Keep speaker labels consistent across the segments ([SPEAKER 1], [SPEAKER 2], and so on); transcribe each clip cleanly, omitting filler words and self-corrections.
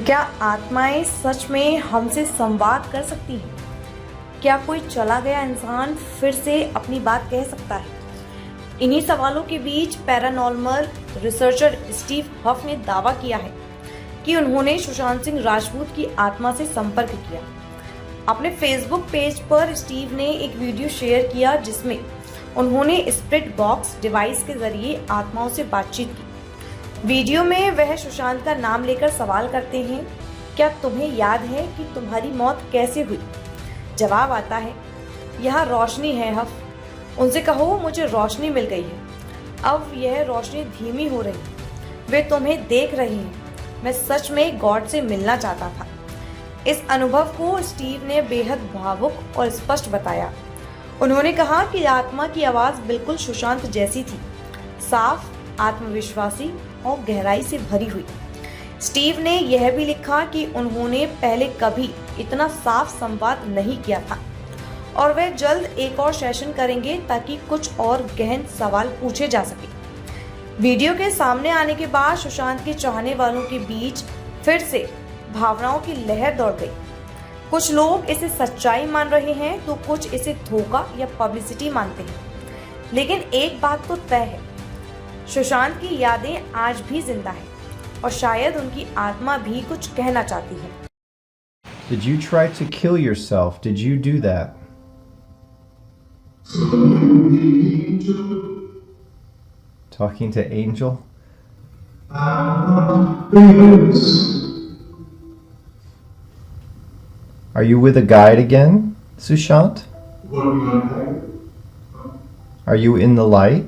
[SPEAKER 1] क्या आत्माएं सच में हमसे संवाद कर सकती हैं? क्या कोई चला गया इंसान फिर से अपनी बात कह सकता है? इन्हीं सवालों के बीच पैरानॉर्मल रिसर्चर स्टीव हफ ने दावा किया है कि उन्होंने सुशांत सिंह राजपूत की आत्मा से संपर्क किया। अपने फेसबुक पेज पर स्टीव ने एक वीडियो शेयर किया जिसमें उन्होंने स्पिरिट बॉक्स डिवाइस के जरिए आत्माओं से बातचीत की। वीडियो में वह सुशांत का नाम लेकर सवाल करते हैं, क्या तुम्हें याद है कि तुम्हारी मौत कैसे हुई? जवाब आता है, यह रोशनी है हफ। उनसे कहो मुझे रोशनी मिल गई है। अब यह रोशनी धीमी हो रही है। वे तुम्हें देख रहे हैं। मैं सच में गॉड से मिलना चाहता था। इस अनुभव को स्टीव ने बेहद भावुक और स्पष्ट बताया। उन्होंने कहा कि आत्मा की आवाज़ बिल्कुल सुशांत जैसी थी, साफ, आत्मविश्वासी और गहराई से भरी हुई। स्टीव ने यह भी लिखा कि उन्होंने पहले कभी इतना साफ संवाद नहीं किया था और वे जल्द एक और सेशन करेंगे ताकि कुछ और गहन सवाल पूछे जा सके। वीडियो के सामने आने के बाद सुशांत के चाहने वालों के बीच फिर से भावनाओं की लहर दौड़ गई। कुछ लोग इसे सच्चाई मान रहे हैं तो कुछ इसे धोखा या पब्लिसिटी मानते हैं। लेकिन एक बात तो तय है, सुशांत की यादें आज भी जिंदा है और शायद उनकी आत्मा भी कुछ कहना चाहती है।
[SPEAKER 2] Did you try to kill yourself? Did you do that? Talking to Angel? Are you with a guide again, Sushant? Are you in the light?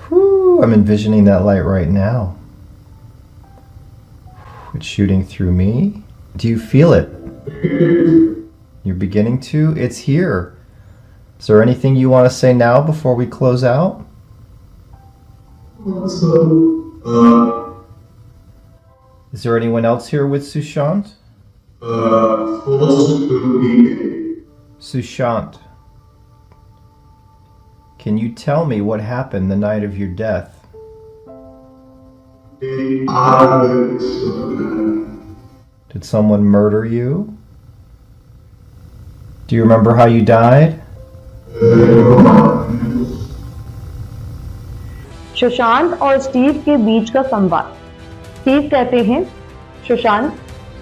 [SPEAKER 2] Whew, I'm envisioning that light right now. It's shooting through me. Do you feel it? You're beginning to? It's here. Is there anything you want to say now before we close out? Is there anyone else here with Sushant? Sushant, can you tell me what happened the night of your death? Did someone murder you? Do you remember how you died?
[SPEAKER 3] Sushant और Steve के बीच का संवाद। Steve कहते हैं, सुशांत,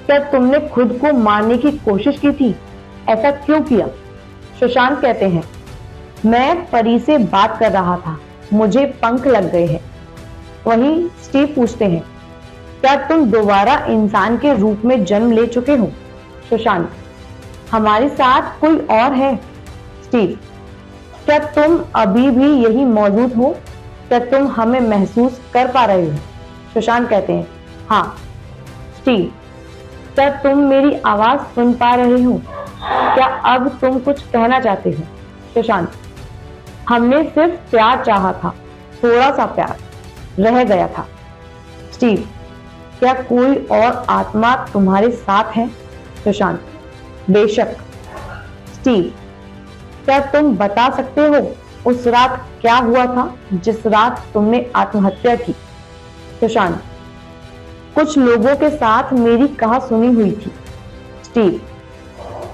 [SPEAKER 3] क्या तुमने खुद को मारने की कोशिश की थी? ऐसा क्यों किया? सुशांत कहते हैं, मैं परी से बात कर रहा था, मुझे पंख लग गए हैं। वहीं स्टीव पूछते हैं, क्या तुम दोबारा इंसान के रूप में जन्म ले चुके हो? सुशांत, हमारे साथ कोई और है। स्टीव, क्या तुम अभी भी यही मौजूद हो? क्या तुम हमें महसूस कर पा रहे हो? सुशांत कहते हैं, हाँ। स्टीव, क्या तुम मेरी आवाज सुन पा रहे हो? क्या अब तुम कुछ कहना चाहते हो? सुशांत, हमने सिर्फ प्यार चाहा था, थोड़ा सा प्यार रह गया था। स्टीव, क्या कोई और आत्मा तुम्हारे साथ है? सुशांत, बेशक। स्टीव, क्या तुम बता सकते हो उस रात क्या हुआ था जिस रात तुमने आत्महत्या की? सुशांत, कुछ लोगों के साथ मेरी कहा सुनी हुई थी। स्टीव,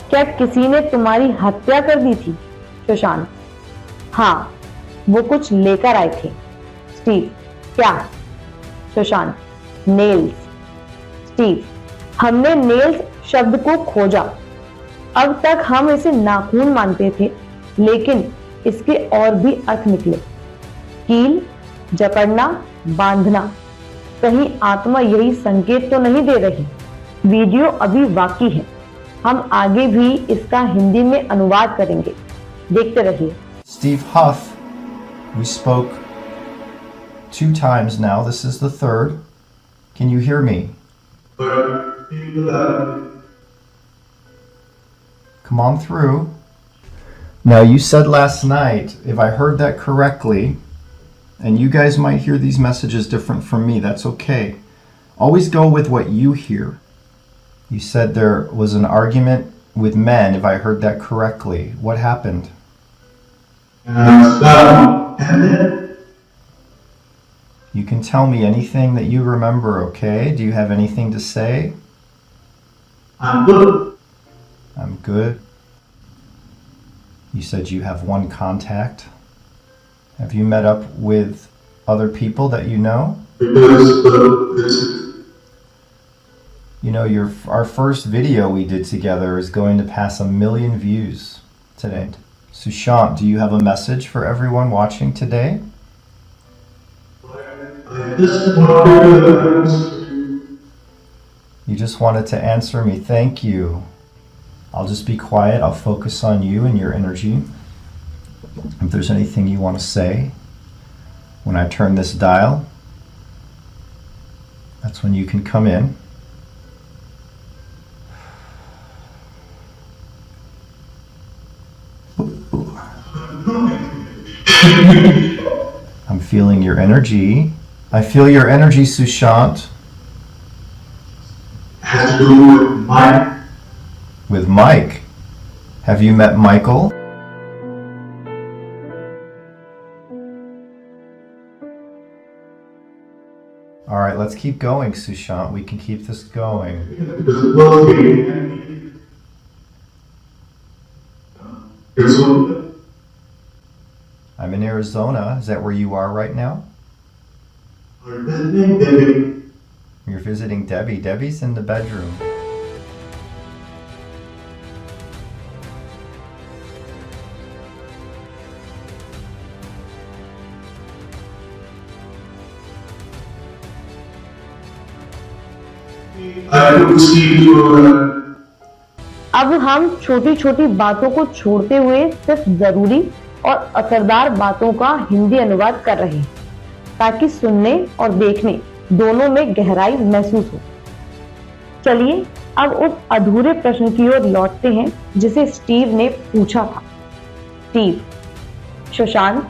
[SPEAKER 3] क्या किसी ने तुम्हारी हत्या कर दी थी? सुशांत, हाँ, वो कुछ लेकर आए थे। स्टीव, क्या? सुशांत, नेल्स। स्टीव, हमने नेल्स शब्द को खोजा। अब तक हम इसे नाखून मानते थे, लेकिन इसके और भी अर्थ निकले। कील, जकड़ना, बांधना। कहीं आत्मा यही संकेत तो नहीं दे रही? वीडियो अभी बाकी है, हम आगे भी इसका हिंदी में अनुवाद करेंगे। देखते रहिए।
[SPEAKER 2] Steve Huff, we spoke 2 times now. This is the 3rd. Can you hear me? Come on through. Now, you said last night, if I heard that correctly, and you guys might hear these messages different from me, that's okay. Always go with what you hear. You said there was an argument with men, if I heard that correctly. What happened? You can tell me anything that you remember, okay? Do you have anything to say?
[SPEAKER 4] I'm good.
[SPEAKER 2] I'm good. You said you have one contact. Have you met up with other people that you know? You know, our first video we did together is going to pass 1 million views today. Sushant, do you have a message for everyone watching today? You just wanted to answer me. Thank you. I'll just be quiet. I'll focus on you and your energy. If there's anything you want to say, when I turn this dial, that's when you can come in. I'm feeling your energy. I feel your energy, Sushant.
[SPEAKER 4] Has to do with Mike.
[SPEAKER 2] With Mike. Have you met Michael? All right, let's keep going, Sushant. We can keep this going. I'm in Arizona. Is that where you are right now? You're visiting Debbie. Debbie's in the bedroom.
[SPEAKER 3] अब हम छोटी छोटी बातों को छोड़ते हुए सिर्फ जरूरी और असरदार बातों का हिंदी अनुवाद कर रहे हैं ताकि सुनने और देखने दोनों में गहराई महसूस हो। चलिए अब उस अधूरे प्रश्न की ओर लौटते हैं जिसे स्टीव ने पूछा था। स्टीव, सुशांत,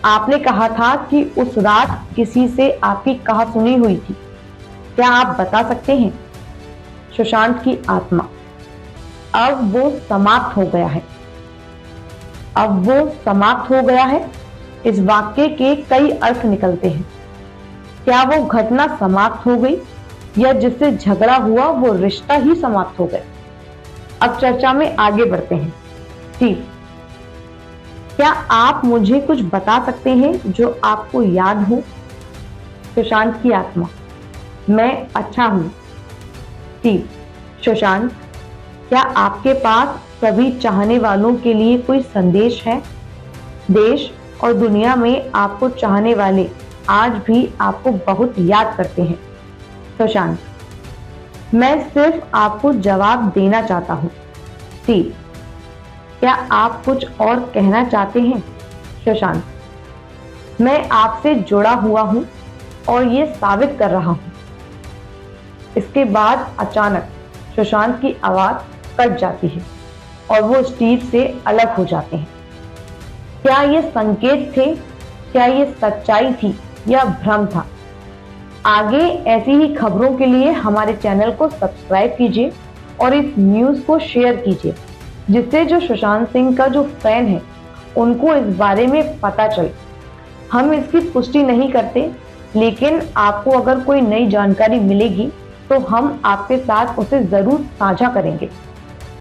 [SPEAKER 3] आपने कहा था कि उस रात किसी से आपकी कहासुनी हुई थी, क्या आप बता सकते हैं? सुशांत की आत्मा, अब वो समाप्त हो गया है। अब वो समाप्त हो गया है। इस वाक्य के कई अर्थ निकलते हैं। क्या वो घटना समाप्त हो गई या जिससे झगड़ा हुआ वो रिश्ता ही समाप्त हो गया? अब चर्चा में आगे बढ़ते हैं। ठीक, क्या आप मुझे कुछ बता सकते हैं जो आपको याद हो? सुशांत की आत्मा, मैं अच्छा हूं। ठीक, सुशांत, क्या आपके पास सभी चाहने वालों के लिए कोई संदेश है? देश और दुनिया में आपको चाहने वाले आज भी आपको बहुत याद करते हैं। सुशांत, मैं सिर्फ आपको जवाब देना चाहता हूं। ठीक, क्या आप कुछ और कहना चाहते हैं? सुशांत, मैं आपसे जुड़ा हुआ हूं और ये साबित कर रहा हूं। इसके बाद अचानक सुशांत की आवाज कट जाती है और वो स्टीव से अलग हो जाते हैं। क्या ये संकेत थे? क्या ये सच्चाई थी या भ्रम था? आगे ऐसी ही खबरों के लिए हमारे चैनल को सब्सक्राइब कीजिए और इस न्यूज़ को शेयर कीजिए जिससे जो सुशांत सिंह का जो फैन है उनको इस बारे में पता चले। हम इसकी पुष्टि नहीं करते, लेकिन आपको अगर कोई नई जानकारी मिलेगी तो हम आपके साथ उसे जरूर साझा करेंगे।